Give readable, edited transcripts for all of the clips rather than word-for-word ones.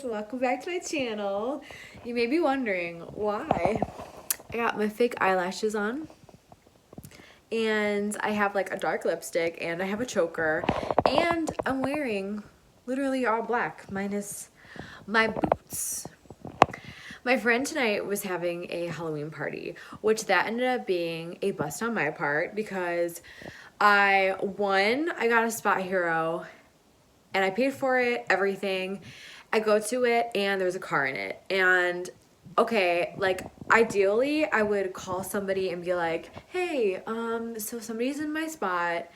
welcome back to my channel. You may be wondering why I got my fake eyelashes on and I have like a dark lipstick and I have a choker and I'm wearing literally all black minus my boots. My friend tonight was having a Halloween party, which that ended up being a bust on my part because I got a spot hero and I paid for it, everything. I go to it and there's a car in it. And okay, like ideally I would call somebody and be like, hey, so somebody's in my spot,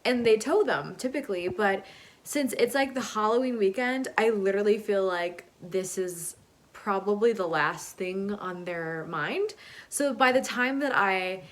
and they tow them typically. But since it's like the Halloween weekend, I literally feel like this is probably the last thing on their mind. So by the time that I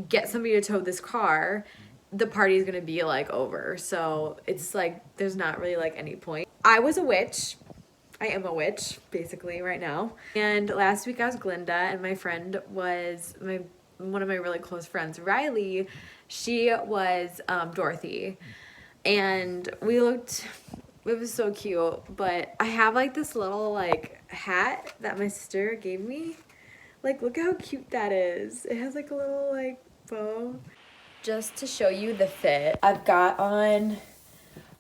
get somebody to tow this car, the party is gonna be like over. So it's like there's not really like any point. I was a witch. I am a witch basically right now. And last week I was Glinda, and my friend was one of my really close friends, Riley. She was Dorothy, and we looked. It was so cute. But I have like this little like hat that my sister gave me. Like, look how cute that is. It has like a little like bow. Just to show you the fit, I've got on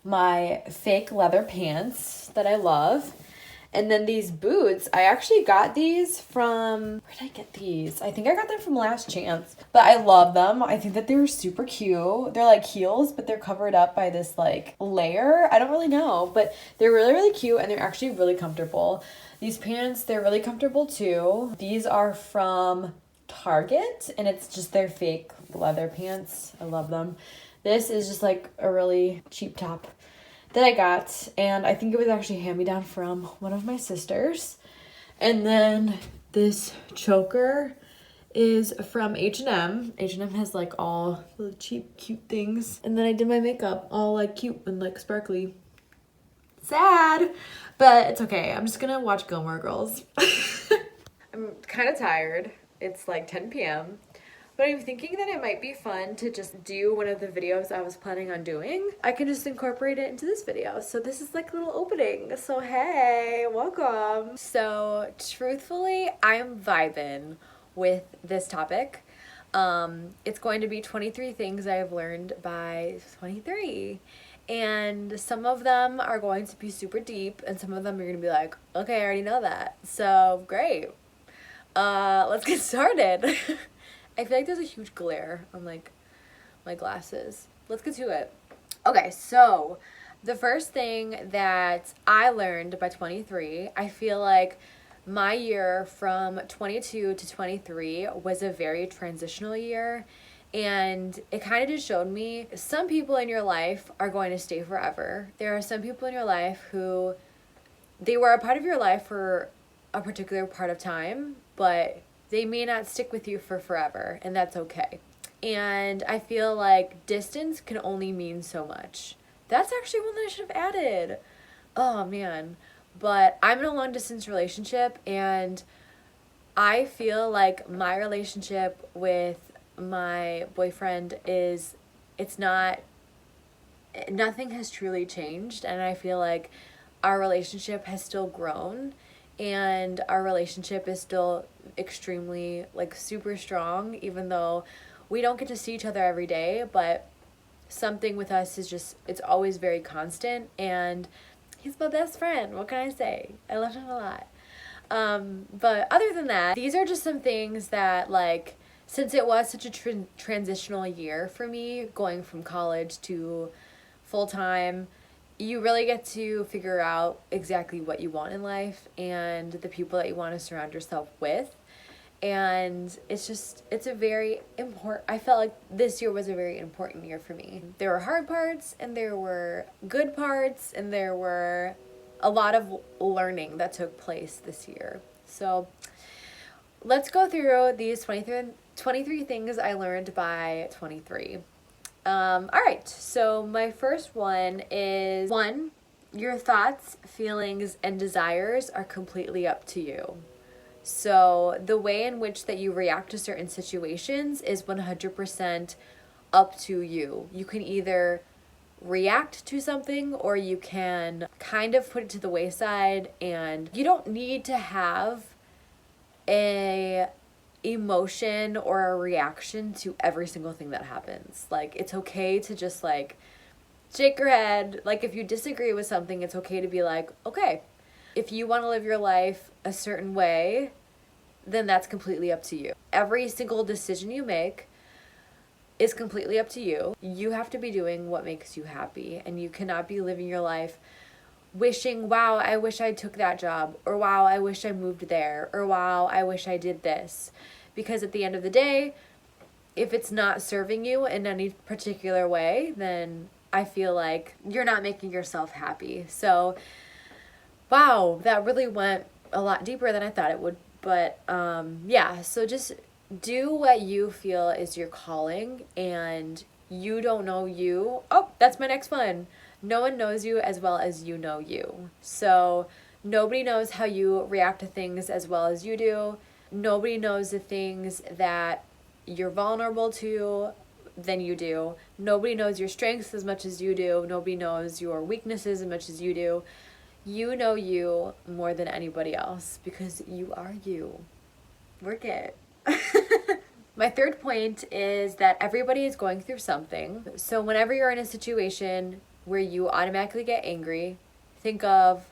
my fake leather pants that I love. And then these boots, I actually got these from, where did I get these? I think I got them from Last Chance. But I love them. I think that they were super cute. They're like heels, but they're covered up by this like layer. I don't really know, but they're really, really cute and they're actually really comfortable. These pants, they're really comfortable too. These are from Target, and it's just their fake leather pants. I love them. This is just like a really cheap top that I got, and I think it was actually hand-me-down from one of my sisters. And then this choker is from H&M. H&M has like all the cheap, cute things. And then I did my makeup all like cute and like sparkly. Sad, but it's okay. I'm just gonna watch Gilmore Girls. I'm kind of tired. It's like 10 p.m. But I'm thinking that it might be fun to just do one of the videos I was planning on doing. I can just incorporate it into this video. So this is like a little opening. So hey, welcome. So truthfully, I am vibing with this topic. It's going to be 23 things I've learned by 23. And some of them are going to be super deep, and some of them are going to be like, okay, I already know that. So great. Let's get started. I feel like there's a huge glare on like my glasses. Let's get to it. Okay, so the first thing that I learned by 23, I feel like my year from 22 to 23 was a very transitional year, and it kind of just showed me some people in your life are going to stay forever. There are some people in your life who they were a part of your life for a particular part of time, but they may not stick with you for forever, and that's okay. And I feel like distance can only mean so much. That's actually one that I should have added. Oh man. But I'm in a long distance relationship, and I feel like my relationship with my boyfriend nothing has truly changed, and I feel like our relationship has still grown, and our relationship is still extremely like super strong, even though we don't get to see each other every day. But something with us is just, it's always very constant, and he's my best friend. What can I say? I love him a lot. But other than that, these are just some things that, like, since it was such a transitional year for me, going from college to full-time, you really get to figure out exactly what you want in life and the people that you want to surround yourself with. And it's a very important, I felt like this year was a very important year for me. There were hard parts, and there were good parts, and there were a lot of learning that took place this year. So let's go through these 23 things I learned by 23. All right, so my first one is, 1, your thoughts, feelings, and desires are completely up to you. So the way in which that you react to certain situations is 100% up to you. You can either react to something or you can kind of put it to the wayside, and you don't need to have a emotion or a reaction to every single thing that happens. Like, it's okay to just like shake your head. Like, if you disagree with something, it's okay to be like, okay, if you want to live your life a certain way, then that's completely up to you. Every single decision you make is completely up to you. You have to be doing what makes you happy, and you cannot be living your life wishing, wow, I wish I took that job, or wow, I wish I moved there, or wow, I wish I did this. Because at the end of the day, if it's not serving you in any particular way, then I feel like you're not making yourself happy. So, wow, that really went a lot deeper than I thought it would. But yeah, so just do what you feel is your calling, and you don't know you. Oh, that's my next one. No one knows you as well as you know you. So nobody knows how you react to things as well as you do. Nobody knows the things that you're vulnerable to than you do. Nobody knows your strengths as much as you do. Nobody knows your weaknesses as much as you do. You know you more than anybody else because you are you. Work it. My third point is that everybody is going through something. So whenever you're in a situation where you automatically get angry, think of,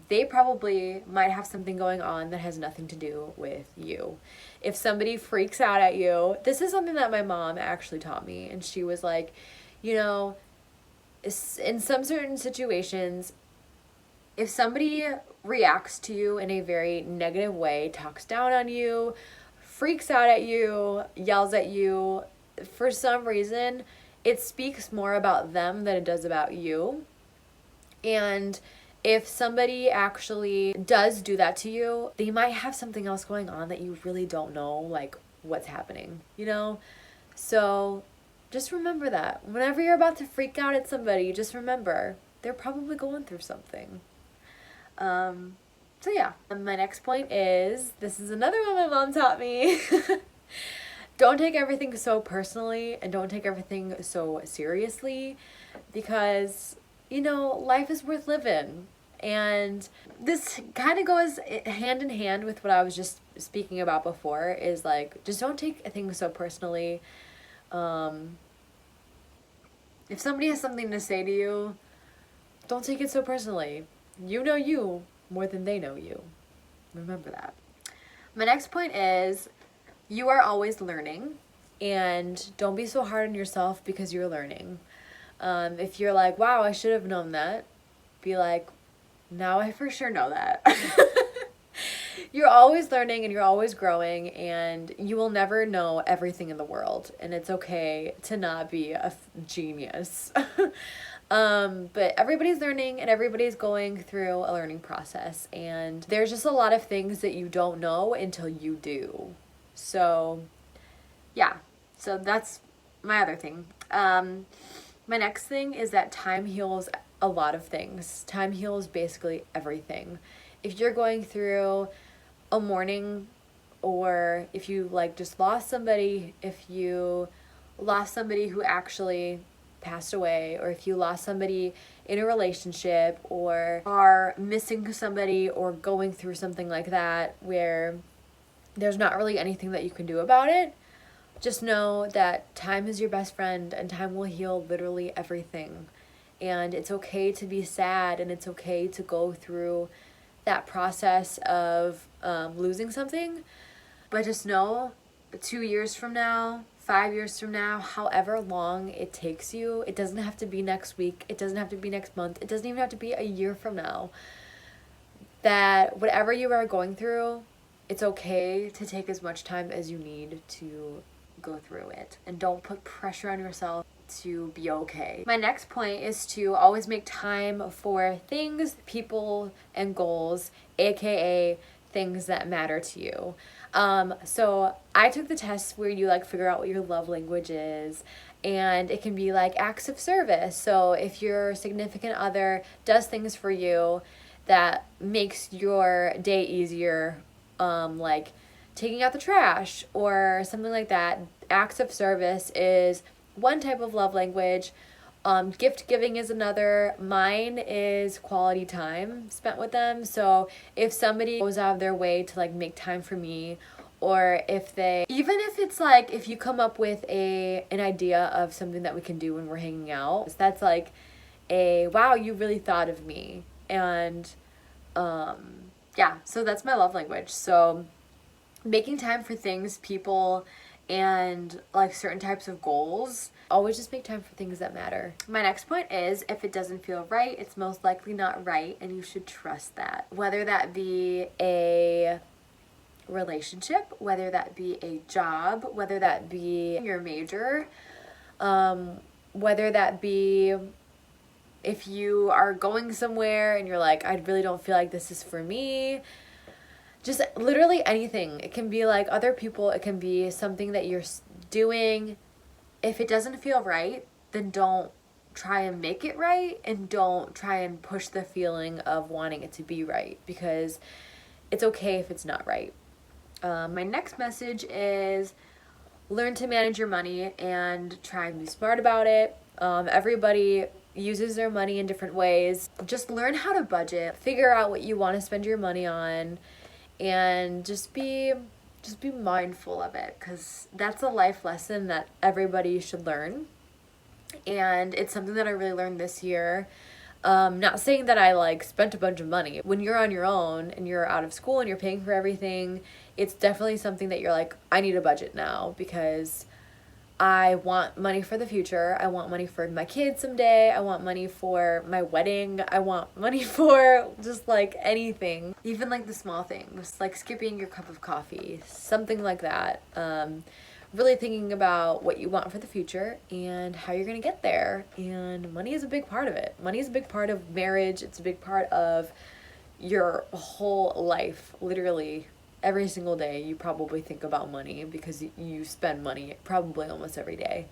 they probably might have something going on that has nothing to do with you. If somebody freaks out at you, this is something that my mom actually taught me, and she was like, you know, in some certain situations, if somebody reacts to you in a very negative way, talks down on you, freaks out at you, yells at you, for some reason, it speaks more about them than it does about you. And if somebody actually does do that to you, they might have something else going on that you really don't know, like, what's happening, you know? So just remember that. Whenever you're about to freak out at somebody, just remember, they're probably going through something. So yeah, and my next point is, this is another one my mom taught me. Don't take everything so personally, and don't take everything so seriously, because, you know, life is worth living. And this kind of goes hand in hand with what I was just speaking about before, is like, just don't take things so personally. If somebody has something to say to you, don't take it so personally. You know you more than they know you. Remember that. My next point is, you are always learning, and don't be so hard on yourself because you're learning. If you're like, wow, I should have known that, be like, now I for sure know that. You're always learning and you're always growing, and you will never know everything in the world, and it's okay to not be a genius. But everybody's learning and everybody's going through a learning process, and there's just a lot of things that you don't know until you do. So yeah, so that's my other thing. My next thing is that time heals a lot of things. Time heals basically everything. If you're going through a mourning, or if you like just lost somebody, if you lost somebody who actually passed away, or if you lost somebody in a relationship, or are missing somebody, or going through something like that where there's not really anything that you can do about it, just know that time is your best friend, and time will heal literally everything. And it's okay to be sad, and it's okay to go through that process of losing something, but just know 2 years from now, 5 years from now, however long it takes you, it doesn't have to be next week, it doesn't have to be next month, it doesn't even have to be a year from now, that whatever you are going through, it's okay to take as much time as you need to go through it, and don't put pressure on yourself to be okay. My next point is to always make time for things, people, and goals, aka things that matter to you. So I took the test where you like figure out what your love language is, and it can be like acts of service. So if your significant other does things for you that makes your day easier, like taking out the trash or something like that, acts of service is one type of love language. Gift giving is another. Mine is quality time spent with them. So if somebody goes out of their way to like make time for me, or if they, even if it's like, if you come up with an idea of something that we can do when we're hanging out, that's like a wow, you really thought of me. And yeah, so that's my love language. So making time for things, people, and like certain types of goals. Always just make time for things that matter. My next point is, if it doesn't feel right, it's most likely not right, and you should trust that. Whether that be a relationship, whether that be a job, whether that be your major, whether that be if you are going somewhere and you're like, I really don't feel like this is for me. Just literally anything. It can be like other people, it can be something that you're doing. If it doesn't feel right, then don't try and make it right, and don't try and push the feeling of wanting it to be right, because it's okay if it's not right. My next message is learn to manage your money and try and be smart about it. Everybody uses their money in different ways. Just learn how to budget, figure out what you want to spend your money on, and just be mindful of it, because that's a life lesson that everybody should learn. And it's something that I really learned this year. Not saying that I like spent a bunch of money. When you're on your own and you're out of school and you're paying for everything, it's definitely something that you're like, I need a budget now, because I want money for the future. I want money for my kids someday. I want money for my wedding. I want money for just like anything, even like the small things, like skipping your cup of coffee, something like that. Really thinking about what you want for the future and how you're going to get there. And money is a big part of it. Money is a big part of marriage. It's a big part of your whole life, literally. Every single day you probably think about money, because you spend money probably almost every day.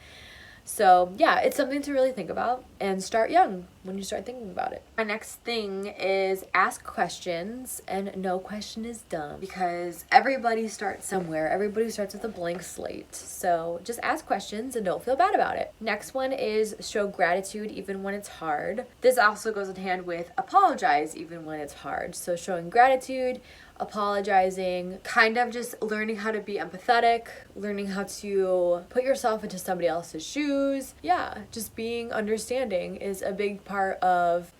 So yeah, it's something to really think about, and start young when you start thinking about it. My next thing is ask questions, and no question is dumb, because everybody starts somewhere. Everybody starts with a blank slate. So just ask questions and don't feel bad about it. Next one is show gratitude even when it's hard. This also goes in hand with apologize even when it's hard. So showing gratitude, apologizing, kind of just learning how to be empathetic, learning how to put yourself into somebody else's shoes. Yeah, just being understanding is a big part of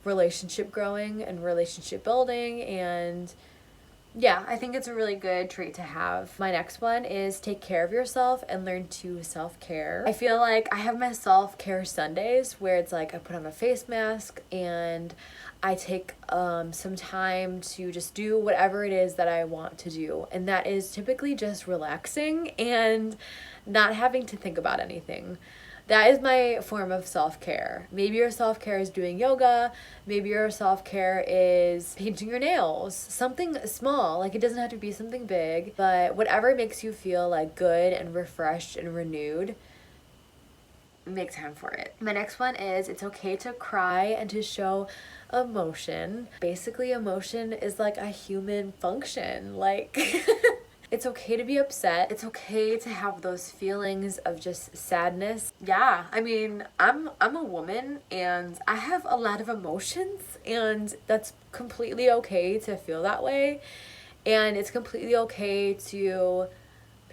relationship growing and relationship building. And yeah, I think it's a really good trait to have. My next one is take care of yourself and learn to self-care. I feel like I have my self-care Sundays where it's like I put on a face mask and I take some time to just do whatever it is that I want to do. And that is typically just relaxing and not having to think about anything. That is my form of self-care. Maybe your self-care is doing yoga. Maybe your self-care is painting your nails. Something small, like it doesn't have to be something big, but whatever makes you feel like good and refreshed and renewed, make time for it. My next one is it's okay to cry and to show emotion. Basically, emotion is like a human function. Like it's okay to be upset. It's okay to have those feelings of just sadness. Yeah, I mean, I'm a woman and I have a lot of emotions, and that's completely okay to feel that way. And it's completely okay to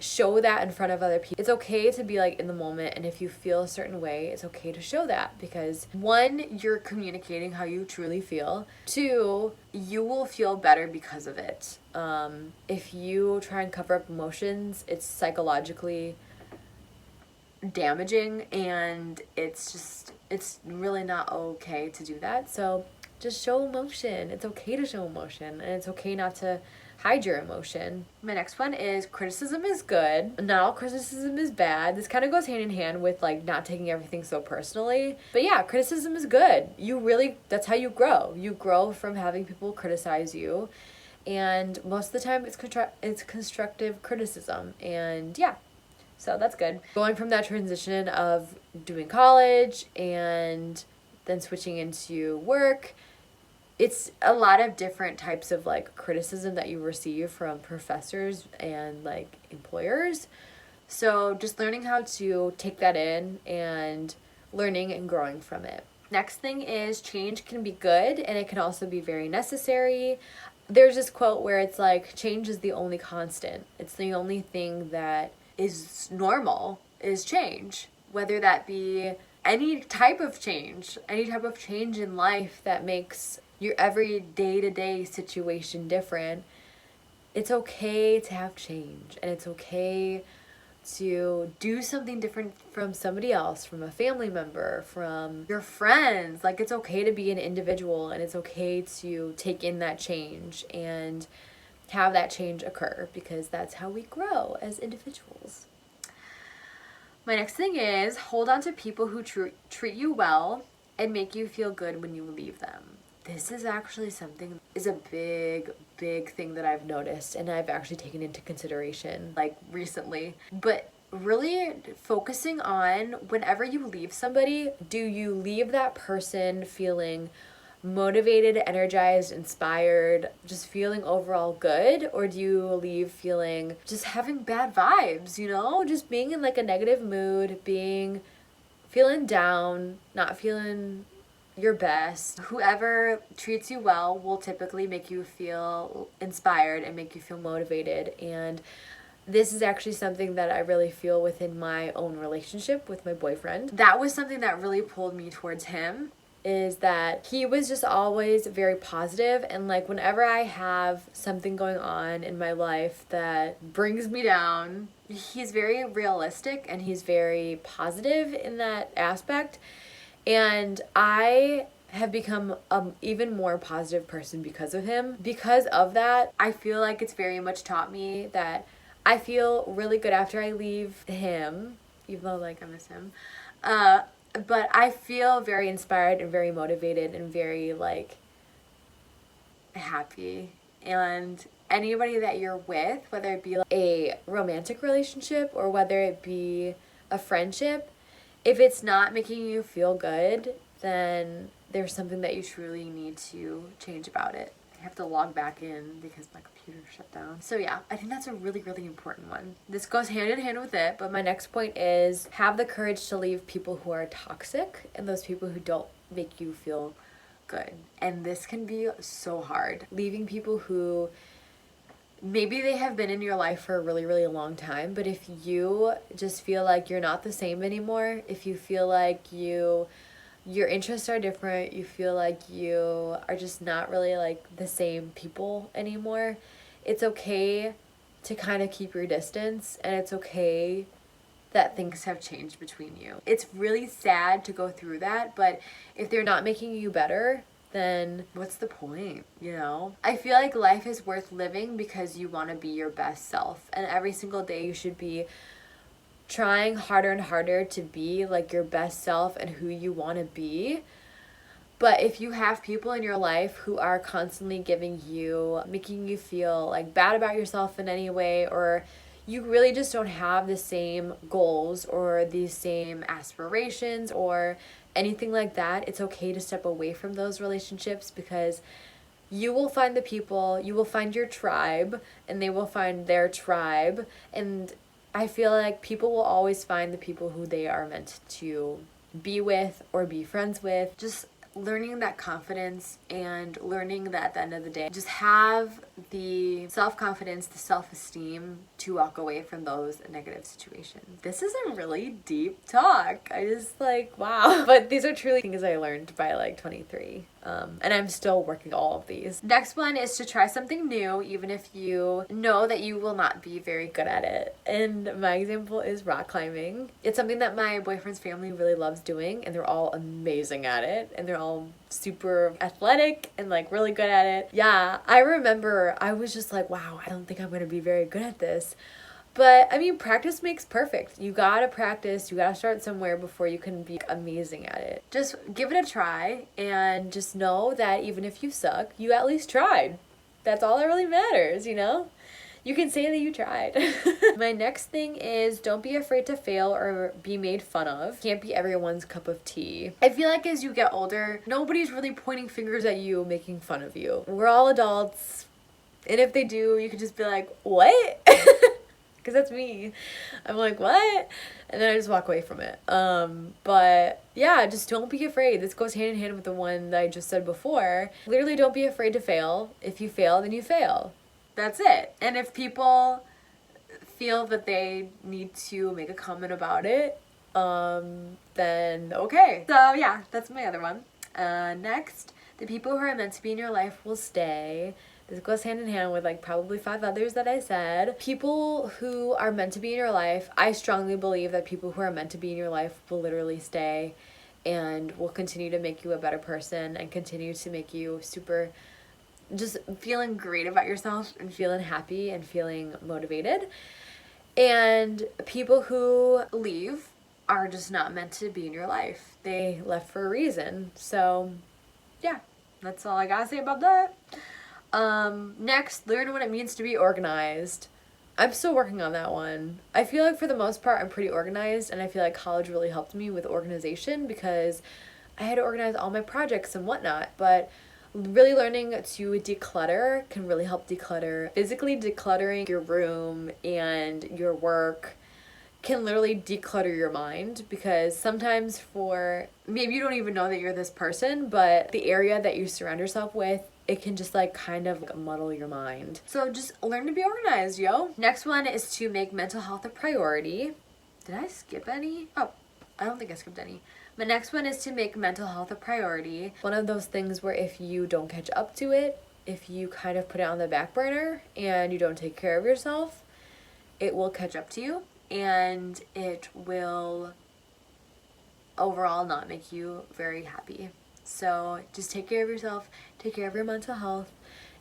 show that in front of other people. It's okay to be like in the moment, and if you feel a certain way, it's okay to show that, because one, you're communicating how you truly feel. Two, you will feel better because of it. If you try and cover up emotions, it's psychologically damaging, and it's really not okay to do that. So just show emotion. It's okay to show emotion, and it's okay not to hide your emotion. My next one is criticism is good. Not all criticism is bad. This kind of goes hand in hand with like not taking everything so personally. But yeah, criticism is good. That's how you grow. You grow from having people criticize you. And most of the time it's constructive criticism. And yeah, so that's good. Going from that transition of doing college and then switching into work, it's a lot of different types of like criticism that you receive from professors and like employers. So just learning how to take that in and learning and growing from it. Next thing is change can be good and it can also be very necessary. There's this quote where it's like, change is the only constant. It's the only thing that is normal is change. Whether that be any type of change in life that makes your every day-to-day situation different. It's okay to have change, and it's okay to do something different from somebody else, from a family member, from your friends. Like, it's okay to be an individual, and it's okay to take in that change and have that change occur, because that's how we grow as individuals. My next thing is hold on to people who treat you well and make you feel good when you leave them. This is actually something is a big thing that I've noticed and I've actually taken into consideration like recently. But really focusing on whenever you leave somebody, do you leave that person feeling motivated, energized, inspired, just feeling overall good? Or do you leave feeling just having bad vibes, you know? Just being in like a negative mood, feeling down, not feeling your best. Whoever treats you well will typically make you feel inspired and make you feel motivated. And this is actually something that I really feel within my own relationship with my boyfriend. That was something that really pulled me towards him, is that he was just always very positive. And like whenever I have something going on in my life that brings me down, he's very realistic and he's very positive in that aspect. And I have become an even more positive person because of him. Because of that, I feel like it's very much taught me that I feel really good after I leave him, even though like I miss him. But I feel very inspired and very motivated and very like happy. And anybody that you're with, whether it be like a romantic relationship or whether it be a friendship, if it's not making you feel good, then there's something that you truly need to change about it. I have to log back in because my computer shut down. So yeah, I think that's a really important one. This goes hand in hand with it, but my next point is have the courage to leave people who are toxic and those people who don't make you feel good. And this can be so hard. Leaving people who maybe they have been in your life for a really long time, but if you just feel like you're not the same anymore, if you feel like your interests are different, you feel like you are just not really like the same people anymore, it's okay to kind of keep your distance, and it's okay that things have changed between you. It's really sad to go through that, but if they're not making you better, then what's the point, you know? I feel like life is worth living because you want to be your best self. And every single day you should be trying harder and harder to be like your best self and who you want to be. But if you have people in your life who are constantly making you feel like bad about yourself in any way, or you really just don't have the same goals or the same aspirations or anything like that, it's okay to step away from those relationships, because you will find the people, you will find your tribe, and they will find their tribe. And I feel like people will always find the people who they are meant to be with or be friends with. Just learning that confidence and learning that at the end of the day, just have the self-confidence, the self-esteem to walk away from those negative situations. This is a really deep talk. I just like, wow. But these are truly things I learned by like 23. And I'm still working all of these. Next one is to try something new, even if you know that you will not be very good at it. And my example is rock climbing. It's something that my boyfriend's family really loves doing, and they're all amazing at it, and they're all super athletic and like really good at it. Yeah, I remember I was just like, wow, I don't think I'm gonna be very good at this. But I mean, practice makes perfect. You gotta practice, you gotta start somewhere before you can be amazing at it. Just give it a try and just know that even if you suck, you at least tried. That's all that really matters, you know? You can say that you tried. My next thing is don't be afraid to fail or be made fun of. Can't be everyone's cup of tea. I feel like as you get older, nobody's really pointing fingers at you, making fun of you. We're all adults. And if they do, you can just be like, what? because that's me. I'm like, what? And then I just walk away from it. But yeah, just don't be afraid. This goes hand in hand with the one that I just said before. Literally, don't be afraid to fail. If you fail, then you fail. That's it. And if people feel that they need to make a comment about it, then okay. So yeah, that's my other one. Next, the people who are meant to be in your life will stay. This goes hand in hand with like probably 5 others that I said. People who are meant to be in your life, I strongly believe that people who are meant to be in your life will literally stay and will continue to make you a better person and continue to make you super, just feeling great about yourself and feeling happy and feeling motivated. And people who leave are just not meant to be in your life. They left for a reason. So yeah, that's all I gotta say about that. Next, learn what it means to be organized. I'm still working on that one. I feel like for the most part I'm pretty organized, and I feel like college really helped me with organization because I had to organize all my projects and whatnot, but really learning to declutter can really help declutter. Physically decluttering your room and your work can literally declutter your mind, because sometimes for maybe you don't even know that you're this person, but the area that you surround yourself with, it can just like kind of like muddle your mind. So just learn to be organized, yo. Next one is to make mental health a priority. Did I skip any? Oh, I don't think I skipped any. The next one is to make mental health a priority. One of those things where if you don't catch up to it, if you kind of put it on the back burner and you don't take care of yourself, it will catch up to you and it will overall not make you very happy. So just take care of yourself, take care of your mental health,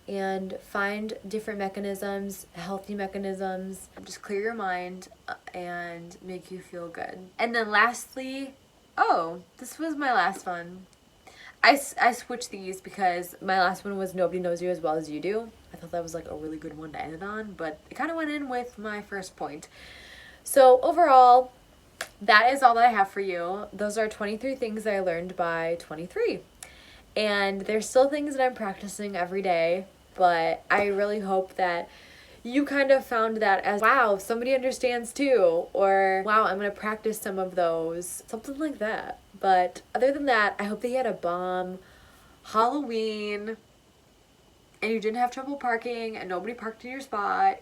and find different mechanisms, healthy mechanisms, just clear your mind and make you feel good. And then lastly, oh, this was my last one. I switched these because my last one was nobody knows you as well as you do. I thought that was like a really good one to end on, but it kind of went in with my first point. So overall, that is all that I have for you. Those are 23 things that I learned by 23. And there's still things that I'm practicing every day, but I really hope that you kind of found that as, wow, somebody understands too, or wow, I'm going to practice some of those, something like that. But other than that, I hope that you had a bomb Halloween and you didn't have trouble parking and nobody parked in your spot.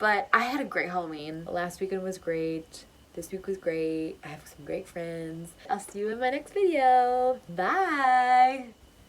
But I had a great Halloween. Last weekend was great. This week was great. I have some great friends. I'll see you in my next video. Bye!